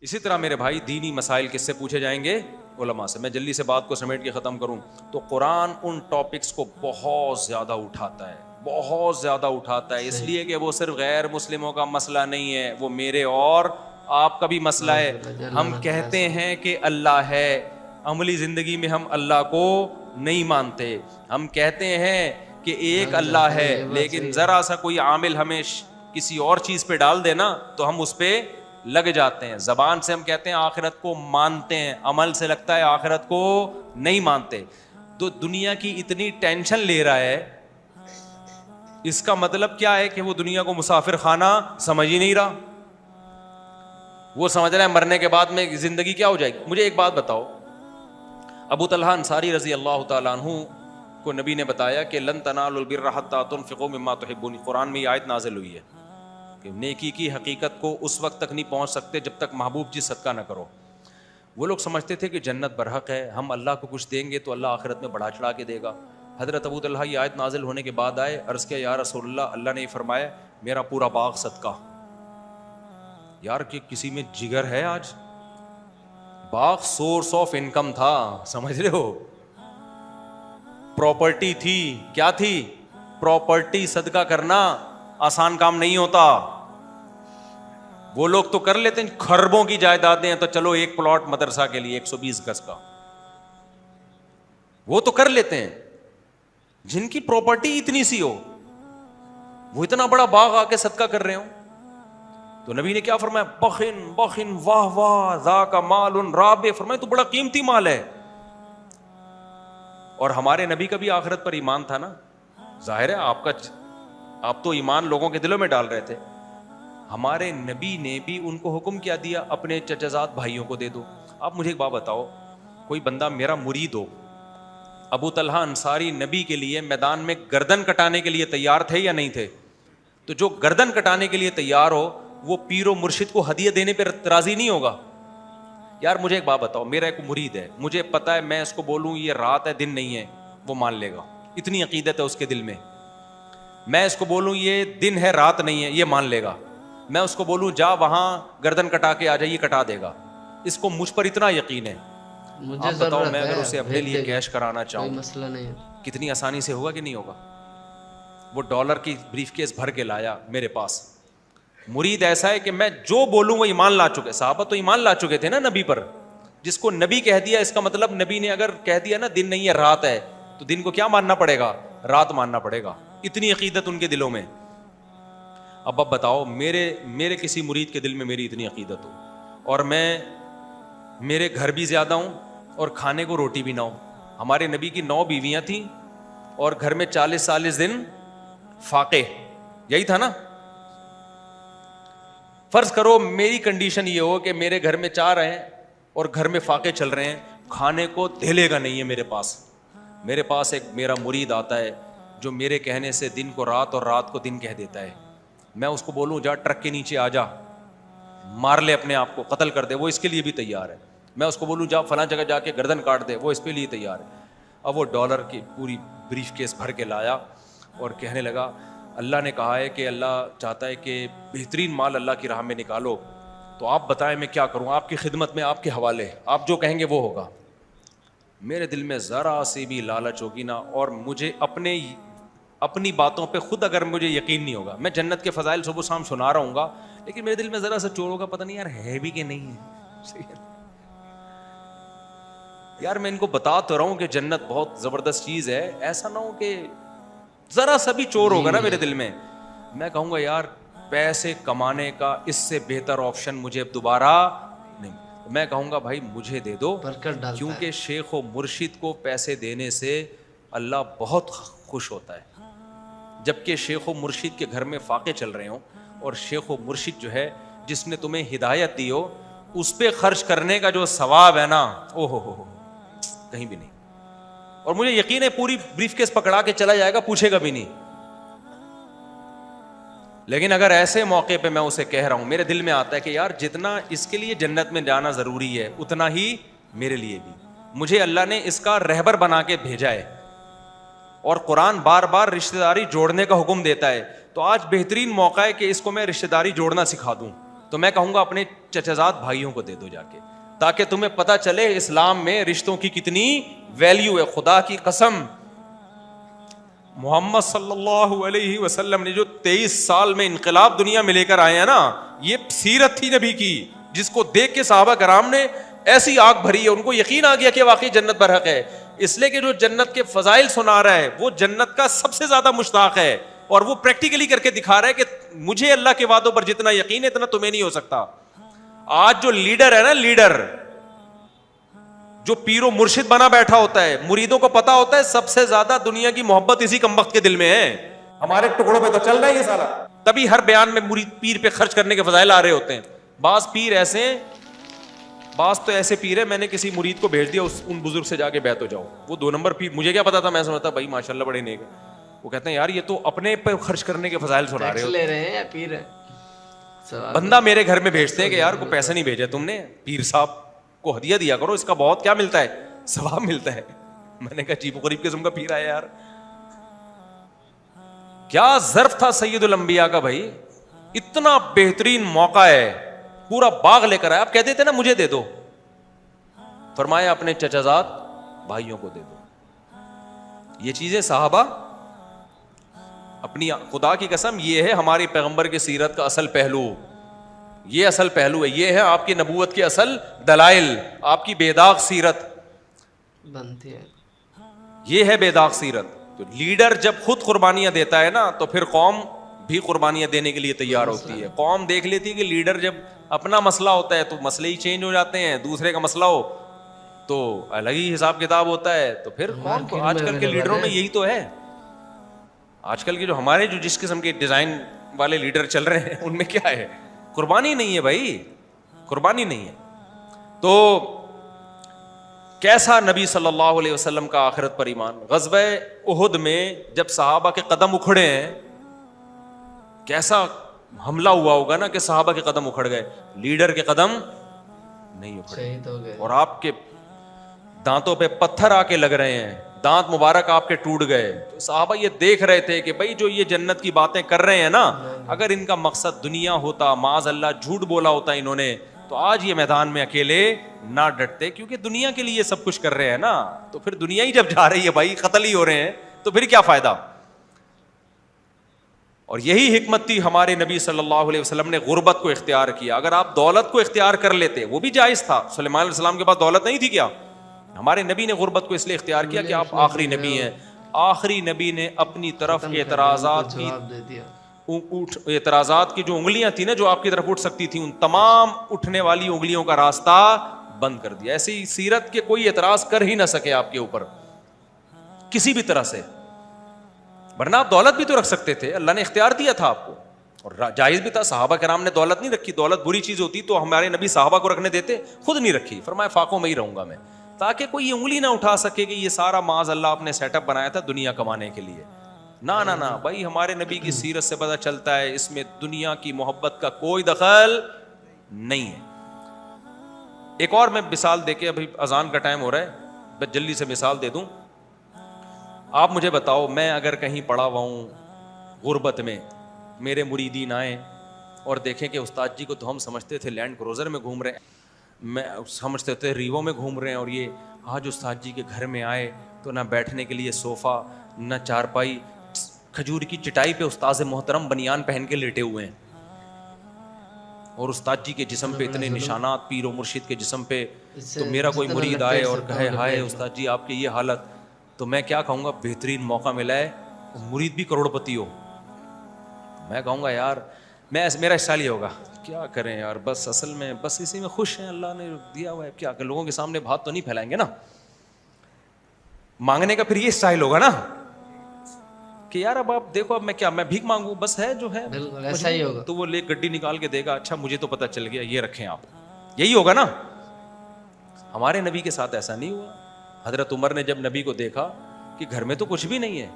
اسی طرح میرے بھائی دینی مسائل کس سے پوچھے جائیں گے؟ علماء سے. میں جلدی سے بات کو سمیٹ کے ختم کروں تو قرآن ان ٹاپکس کو بہت زیادہ اٹھاتا ہے, بہت زیادہ اٹھاتا ہے, اس لیے کہ وہ صرف غیر مسلموں کا مسئلہ نہیں ہے, وہ میرے اور آپ کا بھی مسئلہ ہے. ہم کہتے ہیں کہ اللہ ہے, عملی زندگی میں ہم اللہ کو نہیں مانتے. ہم کہتے ہیں کہ ایک اللہ ہے, لیکن ذرا سا کوئی عامل ہمیں کسی اور چیز پہ ڈال دے نا تو ہم اس پہ لگ جاتے ہیں. زبان سے ہم کہتے ہیں آخرت کو مانتے ہیں, عمل سے لگتا ہے آخرت کو نہیں مانتے. تو دنیا کی اتنی ٹینشن لے رہا ہے, اس کا مطلب کیا ہے کہ وہ دنیا کو مسافر خانہ سمجھ ہی نہیں رہا. وہ سمجھ رہا ہے مرنے کے بعد میں زندگی کیا ہو جائے گی. مجھے ایک بات بتاؤ, ابو طلحہ انصاری رضی اللہ تعالیٰ عنہ کو نبی نے بتایا کہ لن تنالوا البر حتی تنفقوا مما تحبون. قرآن میں یہ آیت نازل ہوئی ہے کہ نیکی کی حقیقت کو اس وقت تک نہیں پہنچ سکتے جب تک محبوب چیز صدقہ نہ کرو. وہ لوگ سمجھتے تھے کہ جنت برحق ہے, ہم اللہ کو کچھ دیں گے تو اللہ آخرت میں بڑھا چڑھا کے دے گا. حضرت ابو طلحہ یہ آیت نازل ہونے کے بعد آئے, عرض کیا یا رسول اللہ, اللہ نے یہ فرمایا میرا پورا باغ صدقہ. یار کہ کسی میں جگر ہے آج, باغ سورس آف انکم تھا, سمجھ رہے ہو, پراپرٹی تھی. کیا تھی؟ پراپرٹی. صدقہ کرنا آسان کام نہیں ہوتا. وہ لوگ تو کر لیتے ہیں, خربوں کی جائیدادیں ہیں تو چلو ایک پلاٹ مدرسہ کے لیے 120 گز کا, وہ تو کر لیتے ہیں. جن کی پراپرٹی اتنی سی ہو وہ اتنا بڑا باغ آ کے صدقہ کر رہے ہوں. تو نبی نے کیا فرمایا؟ بخن بخن واہ واہ ذاک مال رابح. فرمایا تو بڑا قیمتی مال ہے. اور ہمارے نبی کا بھی آخرت پر ایمان تھا نا. ظاہر ہے آپ تو ایمان لوگوں کے دلوں میں ڈال رہے تھے. ہمارے نبی نے بھی ان کو حکم کیا دیا اپنے چچا زاد بھائیوں کو دے دو. آپ مجھے ایک بات بتاؤ, کوئی بندہ میرا مرید ہو, ابو طلحہ انصاری نبی کے لیے میدان میں گردن کٹانے کے لیے تیار تھے یا نہیں تھے؟ تو جو گردن کٹانے کے لیے تیار ہو وہ پیر و مرشد کو ہدیہ دینے پہ راضی نہیں ہوگا؟ یار مجھے ایک بات بتاؤ, میرا ایک مرید ہے, مجھے پتا ہے میں اس کو بولوں یہ رات ہے دن نہیں ہے, وہ مان لے گا, اتنی عقیدت ہے اس کے دل میں. میں اس کو بولوں یہ دن ہے رات نہیں ہے, یہ مان لے گا. میں اس کو بولوں جا وہاں گردن کٹا کے آ جائے, یہ کٹا دے گا. اس کو مجھ پر اتنا یقین ہے. آپ بتاؤ میں اگر اسے اپنے لیے کیش کرانا چاہوں مسئلہ نہیں, کتنی آسانی سے ہوگا کہ نہیں ہوگا؟ وہ ڈالر کی بریف کیس بھر کے لایا میرے پاس. مرید ایسا ہے کہ میں جو بولوں وہ ایمان لا چکے. صحابہ تو ایمان لا چکے تھے نا نبی پر. جس کو نبی کہہ دیا اس کا مطلب نبی نے اگر کہہ دیا نا دن نہیں ہے رات ہے, تو دن کو کیا ماننا پڑے گا؟ رات ماننا پڑے گا. اتنی عقیدت ان کے دلوں میں. اب بتاؤ میرے کسی مرید کے دل میں میری اتنی عقیدت ہو, اور میرے گھر بھی زیادہ ہوں اور کھانے کو روٹی بھی نہ ہو. ہمارے نبی کی 9 بیویاں تھیں اور گھر میں 40 دن فاقے, یہی تھا نا. فرض کرو میری کنڈیشن یہ ہو کہ میرے گھر میں 4 ہیں اور گھر میں فاقے چل رہے ہیں, کھانے کو دھیلے گا نہیں ہے میرے پاس. میرے پاس ایک میرا مرید آتا ہے جو میرے کہنے سے دن کو رات اور رات کو دن کہہ دیتا ہے. میں اس کو بولوں جا ٹرک کے نیچے آ جا, مار لے اپنے آپ کو, قتل کر دے, وہ اس کے لیے بھی تیار ہے. میں اس کو بولوں جا فلاں جگہ جا کے گردن کاٹ دے, وہ اس کے لیے تیار ہے. اب وہ ڈالر کی پوری بریف کیس بھر کے لایا اور کہنے لگا اللہ نے کہا ہے کہ اللہ چاہتا ہے کہ بہترین مال اللہ کی راہ میں نکالو, تو آپ بتائیں میں کیا کروں, آپ کی خدمت میں, آپ کے حوالے, آپ جو کہیں گے وہ ہوگا. میرے دل میں ذرا سی بھی لالچ ہوگی نا, اور مجھے اپنی باتوں پہ خود اگر مجھے یقین نہیں ہوگا, میں جنت کے فضائل صبح شام سنا رہا ہوں گا, لیکن میرے دل میں ذرا سا چور ہوگا, پتہ نہیں یار ہے بھی کہ نہیں ہے. یار میں ان کو بتا تو رہا ہوں کہ جنت بہت زبردست چیز ہے, ایسا نہ ہو کہ ذرا سا بھی چور ہوگا نا میرے دل میں, میں کہوں گا یار پیسے کمانے کا اس سے بہتر آپشن مجھے اب دوبارہ نہیں. میں کہوں گا بھائی مجھے دے دو, کیونکہ شیخ و مرشد کو پیسے دینے سے اللہ بہت خوش ہوتا ہے. جبکہ شیخ و مرشد کے گھر میں فاقے چل رہے ہوں, اور شیخ و مرشد جو ہے جس نے تمہیں ہدایت دی ہو, اس پہ خرچ کرنے کا جو ثواب ہے نا, او ہو کہیں بھی نہیں. اور مجھے یقین ہے پوری بریف کیس پکڑا کے چلا جائے گا, پوچھے گا بھی نہیں. لیکن اگر ایسے موقع پہ میں اسے کہہ رہا ہوں, میرے دل میں آتا ہے کہ یار جتنا اس کے لیے جنت میں جانا ضروری ہے اتنا ہی میرے لیے بھی. مجھے اللہ نے اس کا رہبر بنا کے بھیجا ہے, اور قرآن بار بار رشتہ داری جوڑنے کا حکم دیتا ہے, تو آج بہترین موقع ہے کہ اس کو میں رشتہ داری جوڑنا سکھا دوں. تو میں کہوں گا اپنے چچزاد بھائیوں کو دے دو جا کے, تاکہ تمہیں پتہ چلے اسلام میں رشتوں کی کتنی ویلیو ہے. خدا کی قسم, محمد صلی اللہ علیہ وسلم نے جو 23 سال میں انقلاب دنیا میں لے کر آئے ہیں نا, یہ سیرت تھی نبی کی, جس کو دیکھ کے صحابہ کرام نے ایسی آگ بھری ہے, ان کو یقین آ گیا کہ واقعی جنت برحق ہے. اس لیے کہ جو جنت کے فضائل سنا رہا ہے وہ جنت کا سب سے زیادہ مشتاق ہے, اور وہ پریکٹیکلی کر کے دکھا رہا ہے کہ مجھے اللہ کے وعدوں پر جتنا یقین ہے اتنا تمہیں نہیں ہو سکتا. آج جو لیڈر ہے نا, لیڈر جو پیر و مرشد بنا بیٹھا ہوتا ہے, مریدوں کو پتا ہوتا ہے سب سے زیادہ دنیا کی محبت اسی کمبخت کے دل میں ہے. ہمارے ٹکڑوں پہ تو چل رہا ہے یہ سارا, تبھی ہر بیان میں مرید پیر پہ خرچ کرنے کے فضائل آ رہے ہوتے ہیں. بعض پیر ایسے ہیں, بعض تو ایسے پیر ہے, میں نے کسی مرید کو بھیج دیا ان بزرگ سے جا کے بیعت ہو جاؤ, وہ 2 نمبر پیر, مجھے کیا پتا تھا, میں سمجھتا بھائی ماشاءاللہ بڑے نیک. وہ کہتے ہیں یار یہ تو اپنے پہ خرچ کرنے کے فضائل سنا رہے ہیں, پیر بندہ میرے گھر میں بھیجتے ہیں کہ یار کو پیسے نہیں بھیجے تم نے, پیر صاحب کو ہدیہ دیا کرو, اس کا بہت کیا ملتا ہے, ثواب ملتا ہے. میں نے کہا عجیب و غریب قسم کا پیر آیا یار. کیا ظرف تھا سید الانبیاء کا بھائی, اتنا بہترین موقع ہے, پورا باغ لے کر آیا. آپ کہتے تھے نا مجھے دے دو, فرمایا اپنے چچازاد بھائیوں کو دے دو. یہ چیزیں صحابہ اپنی, خدا کی قسم یہ ہے ہماری پیغمبر کی سیرت کا اصل پہلو, یہ اصل پہلو ہے, یہ ہے آپ کی نبوت کے اصل دلائل, آپ کی بے داغ سیرت بنتی ہے, یہ ہے بے داغ سیرت. تو لیڈر جب خود قربانیاں دیتا ہے نا, تو پھر قوم بھی قربانیاں دینے کے لیے تیار ہوتی ہے. قوم دیکھ لیتی ہے کہ لیڈر جب اپنا مسئلہ ہوتا ہے تو مسئلے ہی چینج ہو جاتے ہیں, دوسرے کا مسئلہ ہو تو الگ ہی حساب کتاب ہوتا ہے. تو پھر قوم کو, آج کل کے لیڈروں میں یہی تو ہے, آج کل کے جو ہمارے جو جس قسم کے ڈیزائن والے لیڈر چل رہے ہیں ان میں کیا ہے, قربانی نہیں ہے بھائی, قربانی نہیں ہے. تو کیسا نبی صلی اللہ علیہ وسلم کا آخرت پر ایمان. غزوہ احد میں جب صحابہ کے قدم اکھڑے ہیں, کیسا حملہ ہوا ہوگا نا کہ صحابہ کے قدم اکھڑ گئے, لیڈر کے قدم نہیں اکھڑے, اور آپ کے دانتوں پہ پتھر آ کے لگ رہے ہیں, دانت مبارک آپ کے ٹوٹ گئے. تو صحابہ یہ دیکھ رہے تھے کہ بھائی جو یہ جنت کی باتیں کر رہے ہیں نا, اگر ان کا مقصد دنیا ہوتا, معاذ اللہ جھوٹ بولا ہوتا انہوں نے, تو آج یہ میدان میں اکیلے نہ ڈٹتے. کیونکہ دنیا کے لیے سب کچھ کر رہے ہیں نا, تو پھر دنیا ہی جب جا رہی ہے بھائی, قتل ہی ہو رہے ہیں, تو پھر کیا فائدہ. اور یہی حکمت تھی ہمارے نبی صلی اللہ علیہ وسلم نے غربت کو اختیار کیا. اگر آپ دولت کو اختیار کر لیتے, وہ بھی جائز تھا, سلیمان علیہ السلام کے پاس دولت نہیں تھی کیا, ہمارے نبی نے غربت کو اس لیے اختیار کیا کہ آپ آخری نبی ہیں. آخری نبی نے اپنی طرف اعتراضات کی جو انگلیاں تھیں نا, جو آپ کی طرف اٹھ سکتی تھیں, ان تمام اٹھنے والی انگلیوں کا راستہ بند کر دیا. ایسی سیرت کے کوئی اعتراض کر ہی نہ سکے آپ کے اوپر کسی بھی طرح سے, ورنہ آپ دولت بھی تو رکھ سکتے تھے, اللہ نے اختیار دیا تھا آپ کو, اور جائز بھی تھا. صحابہ کرام نے دولت نہیں رکھی, دولت بری چیز ہوتی تو ہمارے نبی صحابہ کو رکھنے دیتے, خود نہیں رکھی. فرمایا فاقوں میں ہی رہوں گا میں, تاکہ کوئی یہ انگلی نہ اٹھا سکے کہ یہ سارا معاذ اللہ آپ نے سیٹ اپ بنایا تھا دنیا کمانے کے لیے. نہ نہ نہ بھائی, ہمارے نبی کی سیرت سے پتہ چلتا ہے اس میں دنیا کی محبت کا کوئی دخل نہیں ہے. ایک اور میں مثال دے کے, ابھی اذان کا ٹائم ہو رہا ہے, بس جلدی سے مثال دے دوں. آپ مجھے بتاؤ, میں اگر کہیں پڑا ہوا ہوں غربت میں, میرے مریدین آئیں اور دیکھیں کہ استاد جی کو تو ہم سمجھتے تھے لینڈ کروزر میں گھوم رہے ہیں, میں سمجھتے تھے ریوو میں گھوم رہے ہیں, اور یہ آج استاد جی کے گھر میں آئے تو نہ بیٹھنے کے لیے صوفہ, نہ چارپائی, کھجور کی چٹائی پہ استاذ محترم بنیان پہن کے لیٹے ہوئے ہیں, اور استاد جی کے جسم پہ اتنے نشانات, پیر و مرشد کے جسم پہ. تو میرا کوئی مرید آئے اور کہے ہائے استاد جی آپ کی یہ حالت, تو میں کیا کہوں گا, بہترین موقع ملا ہے, مرید بھی کروڑ پتی ہو. میں کہوں گا یار, میرا اسٹائل یہ ہوگا, کیا کریں یار, بس اصل میں بس اسی میں خوش ہیں, اللہ نے دیا ہوا ہے, کیا کہ لوگوں کے سامنے بات تو نہیں پھیلائیں گے نا. مانگنے کا پھر یہ اسٹائل ہوگا نا کہ یار اب آپ دیکھو, اب میں کیا, میں بھیک مانگوں, بس ہے جو ہے ایسا ہی ہوگا. تو وہ لے گڈی نکال کے دے گا, اچھا مجھے تو پتہ چل گیا, یہ رکھیں آپ, یہی ہوگا نا. ہمارے نبی کے ساتھ ایسا نہیں ہوا. حضرت عمر نے جب نبی کو دیکھا کہ گھر میں تو کچھ بھی نہیں ہے,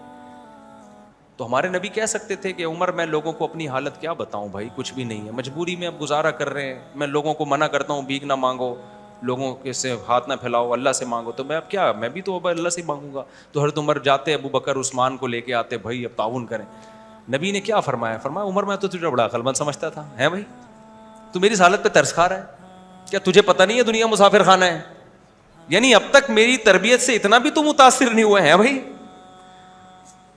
تو ہمارے نبی کہہ سکتے تھے کہ عمر میں لوگوں کو اپنی حالت کیا بتاؤں بھائی, کچھ بھی نہیں ہے, مجبوری میں اب گزارا کر رہے ہیں, میں لوگوں کو منع کرتا ہوں بھیک نہ مانگو, لوگوں کے سے ہاتھ نہ پھیلاؤ, اللہ سے مانگو. تو میں اب کیا, میں بھی تو اب اللہ سے مانگوں گا. تو حضرت عمر جاتے, ابو بکر عثمان کو لے کے آتے, بھائی اب تعاون کریں. نبی نے کیا فرمایا, فرمایا عمر میں تو تجھے بڑا عقل مند سمجھتا تھا, ہے بھائی, تو میری حالت پہ ترس کھا رہا ہے؟ کیا تجھے پتہ نہیں ہے دنیا مسافر خانہ ہے؟ یعنی اب تک میری تربیت سے اتنا بھی تو متاثر نہیں ہوئے ہیں بھائی.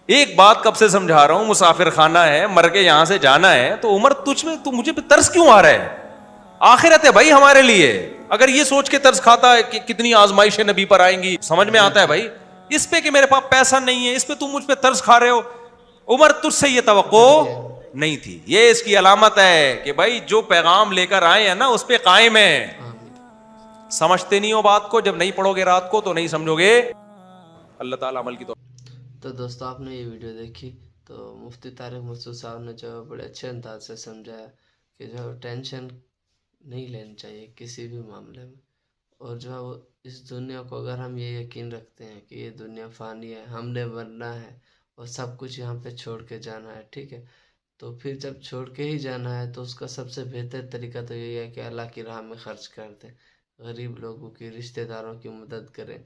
ایک بات کب سے سمجھا رہا ہوں, مسافر خانہ ہے, مر کے یہاں سے جانا ہے, تو عمر تجھ میں تو مجھے پہ ترس کیوں آ رہا ہے؟ آخرت ہے بھائی ہمارے لیے. اگر یہ سوچ کے ترس کھاتا ہے کہ کتنی آزمائشیں نبی پر آئیں گی, سمجھ میں آتا ہے بھائی. اس پہ کہ میرے پاس پیسہ نہیں ہے, اس پہ تم مجھ پہ ترس کھا رہے ہو. عمر تجھ سے یہ توقع نہیں تھی. یہ اس کی علامت ہے کہ بھائی جو پیغام لے کر آئے ہیں نا اس پہ قائم ہے. سمجھتے نہیں ہو بات کو, جب نہیں پڑھو گے رات کو تو نہیں سمجھو گے. اللہ تعالیٰ عمل کی تو دوستو آپ نے یہ ویڈیو دیکھی تو مفتی طارق مسعود صاحب نے جو بڑے اچھے انداز سے سمجھایا کہ جو ٹینشن نہیں لینی چاہیے کسی بھی معاملے میں, اور جو ہے وہ اس دنیا کو اگر ہم یہ یقین رکھتے ہیں کہ یہ دنیا فانی ہے, ہم نے مرنا ہے اور سب کچھ یہاں پہ چھوڑ کے جانا ہے, ٹھیک ہے, تو پھر جب چھوڑ کے ہی جانا ہے تو اس کا سب سے بہتر طریقہ تو یہی ہے کہ اللہ کی راہ میں خرچ کر دیں, غریب لوگوں کی, رشتہ داروں کی مدد کریں.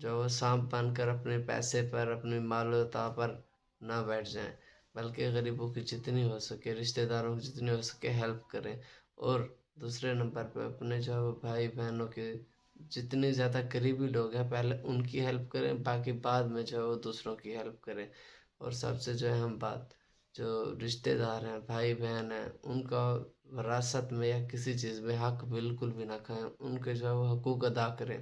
جو وہ سانپ بن کر اپنے پیسے پر, اپنی مال و عطا پر نہ بیٹھ جائیں, بلکہ غریبوں کی جتنی ہو سکے, رشتہ داروں کی جتنی ہو سکے ہیلپ کریں. اور دوسرے نمبر پہ اپنے جو ہے وہ بھائی بہنوں کے جتنے زیادہ قریبی لوگ ہیں پہلے ان کی ہیلپ کریں, باقی بعد میں جو ہے وہ دوسروں کی ہیلپ کریں. اور سب سے جو اہم بات, جو رشتہ دار ہیں, بھائی بہن ہیں, ان کا وراثت میں یا کسی چیز میں حق بالکل بھی نہ کھائیں. ان کے جو ہے وہ حقوق ادا کریں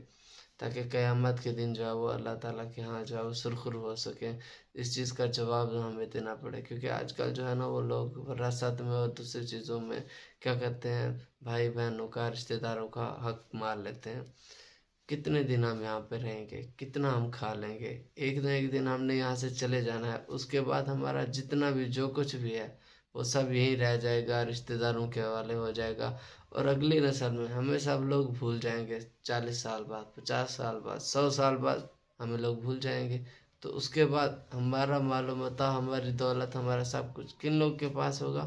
تاکہ قیامت کے دن جو ہے وہ اللہ تعالیٰ کے ہاں جو ہے وہ سرخرو ہو سکیں. اس چیز کا جواب ہمیں دینا پڑے, کیونکہ آج کل جو ہے نا وہ لوگ وراثت میں اور دوسری چیزوں میں کیا کرتے ہیں, بھائی بہنوں کا, رشتہ داروں کا حق مار لیتے ہیں. کتنے دن ہم یہاں پہ رہیں گے, کتنا ہم کھا لیں گے, ایک دن ہم نے یہاں سے چلے جانا ہے. اس کے بعد ہمارا جتنا بھی جو کچھ بھی ہے وہ سب یہیں رہ جائے گا, رشتہ داروں کے حوالے ہو جائے گا. اور اگلی نسل میں ہمیں سب لوگ بھول جائیں گے. 40 سال بعد, 50 سال بعد, 100 سال بعد ہمیں لوگ بھول جائیں گے. تو اس کے بعد ہمارا معلوم ہوتا, ہماری دولت, ہمارا سب کچھ کن لوگ کے پاس ہوگا,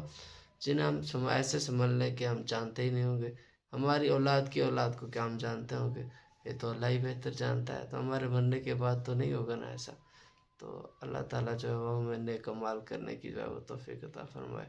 جنہیں ہم ایسے سمجھ لیں کہ ہم جانتے ہی نہیں ہوں گے. ہماری اولاد کی اولاد کو کیا ہم جانتے ہوں گے؟ یہ تو اللہ ہی بہتر جانتا ہے. تو ہمارے مرنے کے بعد تو نہیں ہوگا نا ایسا. تو اللہ تعالیٰ جو ہے وہ ہمیں نیک اعمال کرنے کی جو ہے وہ توفیق عطا فرمائے.